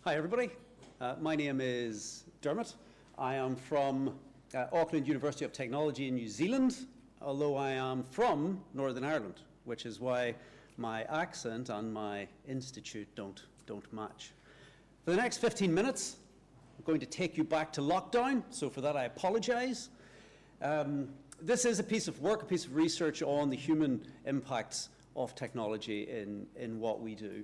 Hi everybody, my name is Dermott. I am from Auckland University of Technology in New Zealand, although I am from Northern Ireland, which is why my accent and my institute don't match. For the next 15 minutes, I'm going to take you back to lockdown, so for that I apologise. This is a piece of work, a piece of research on the human impacts of technology in what we do.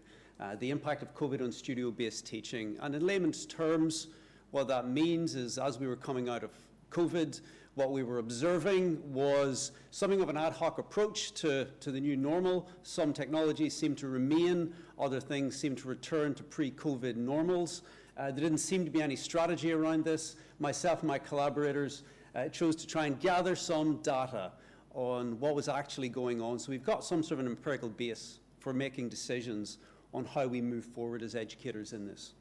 The impact of COVID on studio-based teaching. And in layman's terms, what that means is as we were coming out of COVID, what we were observing was something of an ad hoc approach to the new normal. Some technologies seem to remain, other things seem to return to pre-COVID normals. There didn't seem to be any strategy around this. Myself and my collaborators chose to try and gather some data on what was actually going on. So we've got some sort of an empirical base for making decisions on how we move forward as educators in this.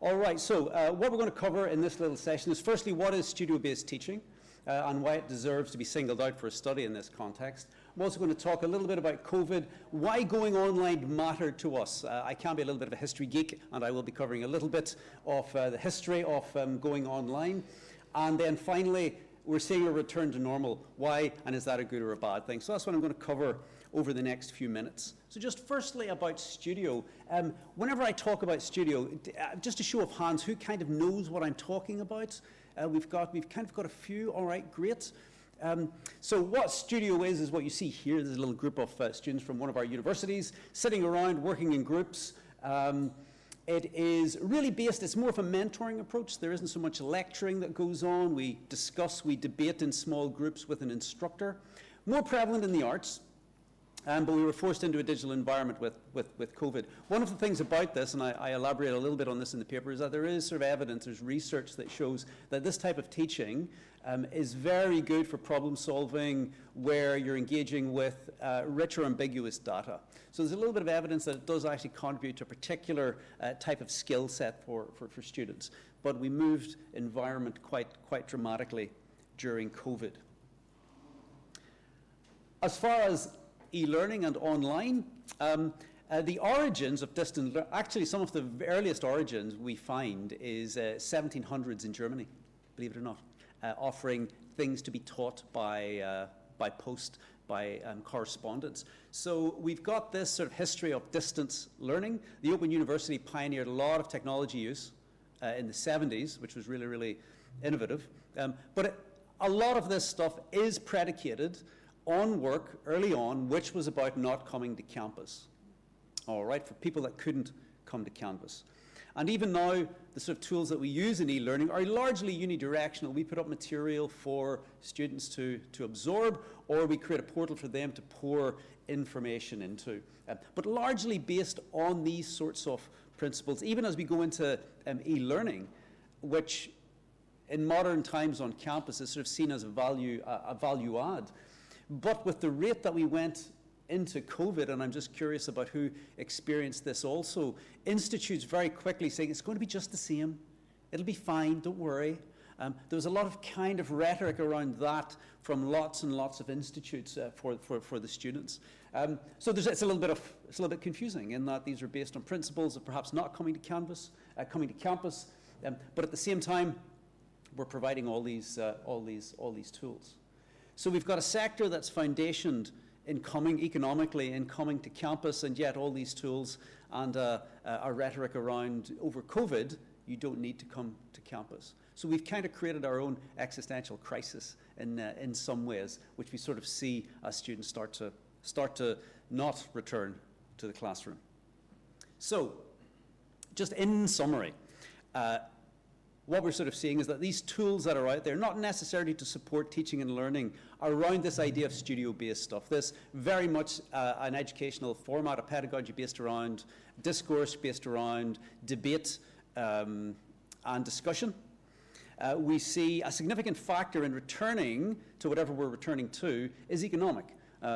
All right, so what we're going to cover in this little session is firstly, what is studio-based teaching and why it deserves to be singled out for a study in this context. I'm also going to talk a little bit about COVID, why going online mattered to us. I can be a little bit of a history geek, and I will be covering a little bit of the history of going online. And then finally, we're seeing a return to normal. Why, and is that a good or a bad thing? So that's what I'm going to cover over the next few minutes. So just firstly about studio. Whenever I talk about studio, just a show of hands, who kind of knows what I'm talking about? We've kind of got a few. All right, great. So what studio is what you see here. There's a little group of students from one of our universities sitting around working in groups. It is really based, it's more of a mentoring approach. There isn't so much lecturing that goes on. We discuss, we debate in small groups with an instructor. More prevalent in the arts, but we were forced into a digital environment with COVID. One of the things about this, and I elaborate a little bit on this in the paper, is that there is sort of evidence, there's research that shows that this type of teaching is very good for problem solving where you're engaging with rich or ambiguous data. So there's a little bit of evidence that it does actually contribute to a particular type of skill set for students. But we moved environment quite dramatically during COVID. As far as e-learning and online, the origins of distance learning, actually some of the earliest origins we find is 1700s in Germany, believe it or not, offering things to be taught by post, by correspondence. So we've got this sort of history of distance learning. The Open University pioneered a lot of technology use in the 70s, which was really, really innovative. But a lot of this stuff is predicated on work early on, which was about not coming to campus. All right, for people that couldn't come to campus. And even now, the sort of tools that we use in e-learning are largely unidirectional. We put up material for students to absorb, or we create a portal for them to pour information into. But largely based on these sorts of principles, even as we go into e-learning, which in modern times on campus is sort of seen as a value add. But with the rate that we went into COVID, and I'm just curious about who experienced this also, institutes very quickly saying it's going to be just the same, it'll be fine, don't worry. There was a lot of kind of rhetoric around that from lots and lots of institutes for the students. So it's a little bit confusing in that these are based on principles of perhaps not coming to campus, but at the same time we're providing all these tools. So we've got a sector that's foundationed in coming economically, in coming to campus, and yet all these tools and a rhetoric around over COVID, you don't need to come to campus. So we've kind of created our own existential crisis in some ways, which we sort of see as students start to not return to the classroom. So, just in summary, what we're sort of seeing is that these tools that are out there, not necessarily to support teaching and learning, are around this idea of studio-based stuff. This very much an educational format, a pedagogy based around discourse, based around debate and discussion. We see a significant factor in returning to whatever we're returning to is economic.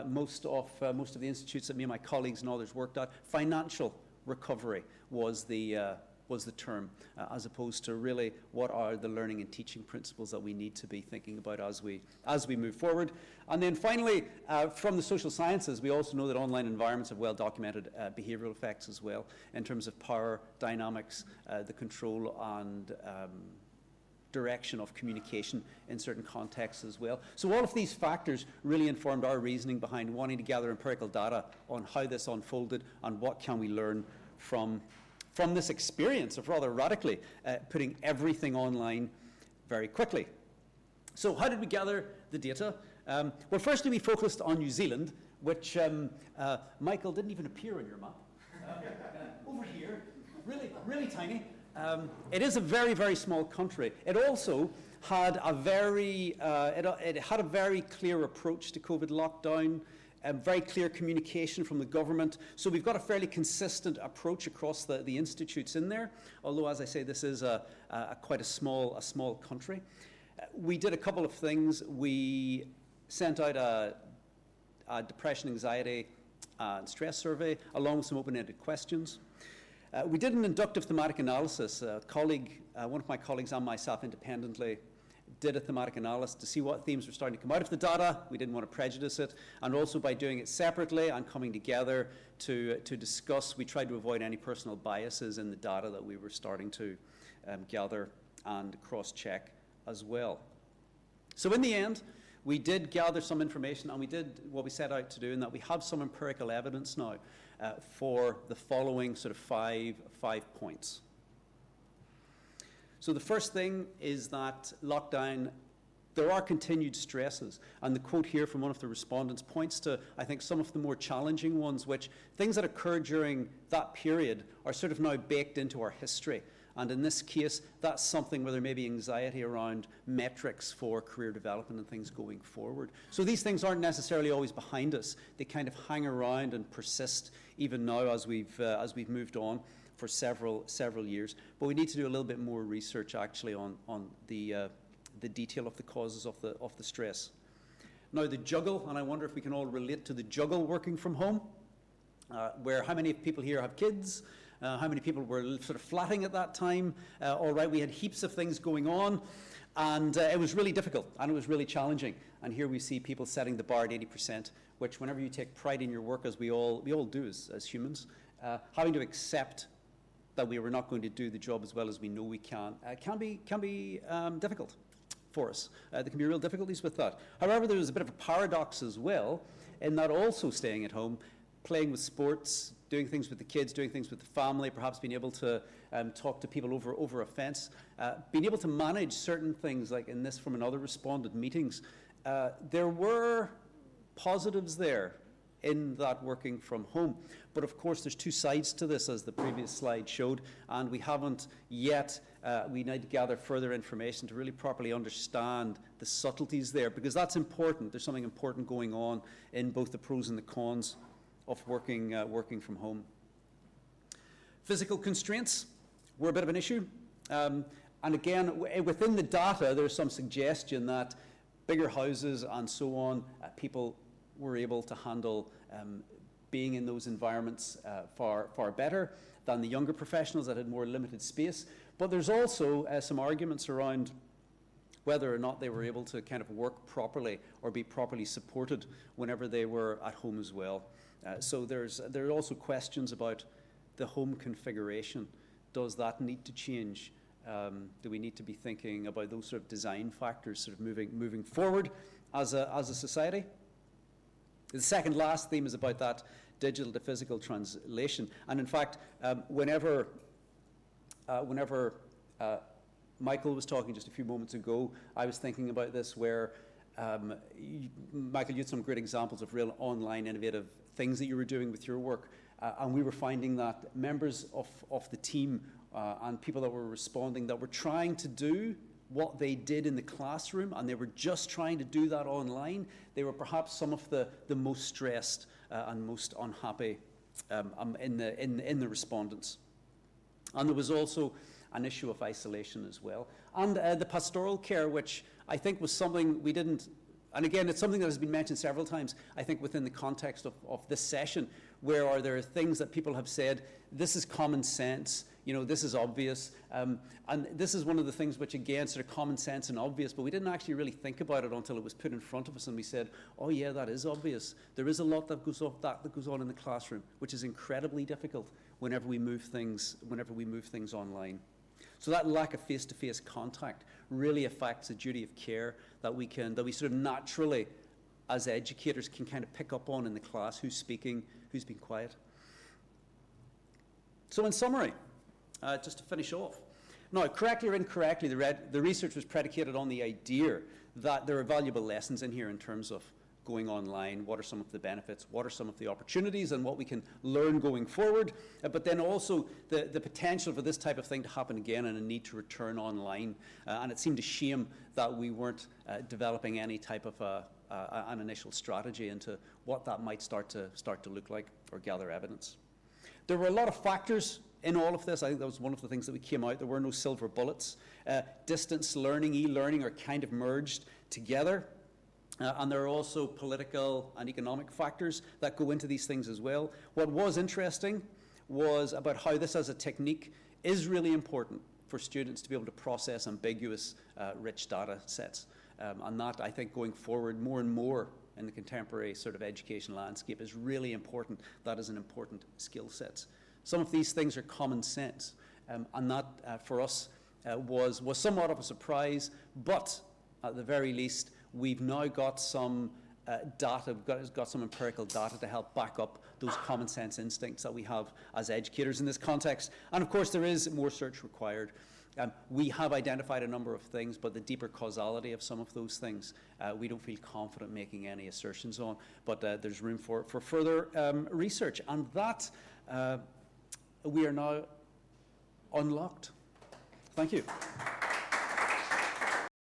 Most of the institutes that me and my colleagues and others worked at, financial recovery was the was the term, as opposed to really what are the learning and teaching principles that we need to be thinking about as we move forward. And then finally, from the social sciences, we also know that online environments have well documented behavioral effects as well, in terms of power dynamics, the control and direction of communication in certain contexts as well. So all of these factors really informed our reasoning behind wanting to gather empirical data on how this unfolded and what can we learn from this experience of rather radically putting everything online very quickly. So how did we gather the data? Well, firstly, we focused on New Zealand, which Michael didn't even appear on your map. Over here, really tiny. It is a very, very small country. It also had a very, it had a very clear approach to COVID lockdown, very clear communication from the government. So we've got a fairly consistent approach across the institutes in there, although, as I say, this is quite a small country. We did a couple of things. We sent out a depression, anxiety, and stress survey, along with some open-ended questions. We did an inductive thematic analysis. One of my colleagues and myself independently did a thematic analysis to see what themes were starting to come out of the data. We didn't want to prejudice it. And also by doing it separately and coming together to discuss, we tried to avoid any personal biases in the data that we were starting to gather and cross-check as well. So in the end, we did gather some information, and we did what we set out to do, in that we have some empirical evidence now for the following sort of five points. So the first thing is that lockdown, there are continued stresses, and the quote here from one of the respondents points to, I think, some of the more challenging ones, which things that occurred during that period are sort of now baked into our history. And in this case, that's something where there may be anxiety around metrics for career development and things going forward. So these things aren't necessarily always behind us. They kind of hang around and persist even now as we've moved on for several years. But we need to do a little bit more research actually on the detail of the causes of the stress. Now the juggle, and I wonder if we can all relate to the juggle working from home, where how many people here have kids? How many people were sort of flatting at that time? All right, we had heaps of things going on, and it was really difficult, and it was really challenging. And here we see people setting the bar at 80%, which whenever you take pride in your work, as we all do as humans, having to accept that we were not going to do the job as well as we know we can be difficult for us. There can be real difficulties with that. However, there was a bit of a paradox as well, in that also staying at home, playing with sports, doing things with the kids, doing things with the family, perhaps being able to talk to people over a fence, being able to manage certain things, like in this from another respondent, meetings. There were positives there in that working from home. But of course, there's two sides to this, as the previous slide showed, and we haven't yet, we need to gather further information to really properly understand the subtleties there, because that's important. There's something important going on in both the pros and the cons of working from home. Physical constraints were a bit of an issue. And again, within the data, there's some suggestion that bigger houses and so on, people were able to handle being in those environments far better than the younger professionals that had more limited space. But there's also some arguments around whether or not they were able to kind of work properly or be properly supported whenever they were at home as well. So there are also questions about the home configuration. Does that need to change? Do we need to be thinking about those sort of design factors sort of moving forward as a society? The second last theme is about that digital to physical translation. And in fact, whenever Michael was talking just a few moments ago, I was thinking about this where Michael, you had some great examples of real online innovative things that you were doing with your work. And we were finding that members of the team and people that were responding that were trying to do what they did in the classroom, and they were just trying to do that online, they were perhaps some of the most stressed and most unhappy in the respondents. And there was also an issue of isolation as well. And the pastoral care, which I think was something we didn't, and again, it's something that has been mentioned several times, I think within the context of this session, where there are things that people have said, this is common sense, You know, this is obvious. And this is one of the things which, again, sort of common sense and obvious, but we didn't actually really think about it until it was put in front of us and we said, oh yeah, that is obvious. There is a lot that goes on in the classroom, which is incredibly difficult whenever we move things online. So that lack of face-to-face contact really affects the duty of care that we sort of naturally, as educators, can kind of pick up on in the class, who's speaking, who's been quiet. So in summary, just to finish off, now, correctly or incorrectly, the research was predicated on the idea that there are valuable lessons in here in terms of going online, what are some of the benefits, what are some of the opportunities, and what we can learn going forward, but then also the potential for this type of thing to happen again and a need to return online. And it seemed a shame that we weren't developing any type of an initial strategy into what that might start to look like or gather evidence. There were a lot of factors in all of this. I think that was one of the things that we came out. There were no silver bullets. Distance learning, e-learning are kind of merged together. And there are also political and economic factors that go into these things as well. What was interesting was about how this as a technique is really important for students to be able to process ambiguous, rich data sets. And that, I think, going forward more and more in the contemporary sort of education landscape is really important. That is an important skill set. Some of these things are common sense, and that for us was somewhat of a surprise, but at the very least, we've now got some data, got some empirical data to help back up those common sense instincts that we have as educators in this context. And of course, there is more research required. We have identified a number of things, but the deeper causality of some of those things, we don't feel confident making any assertions on, but there's room for further research. And that, we are now unlocked. Thank you.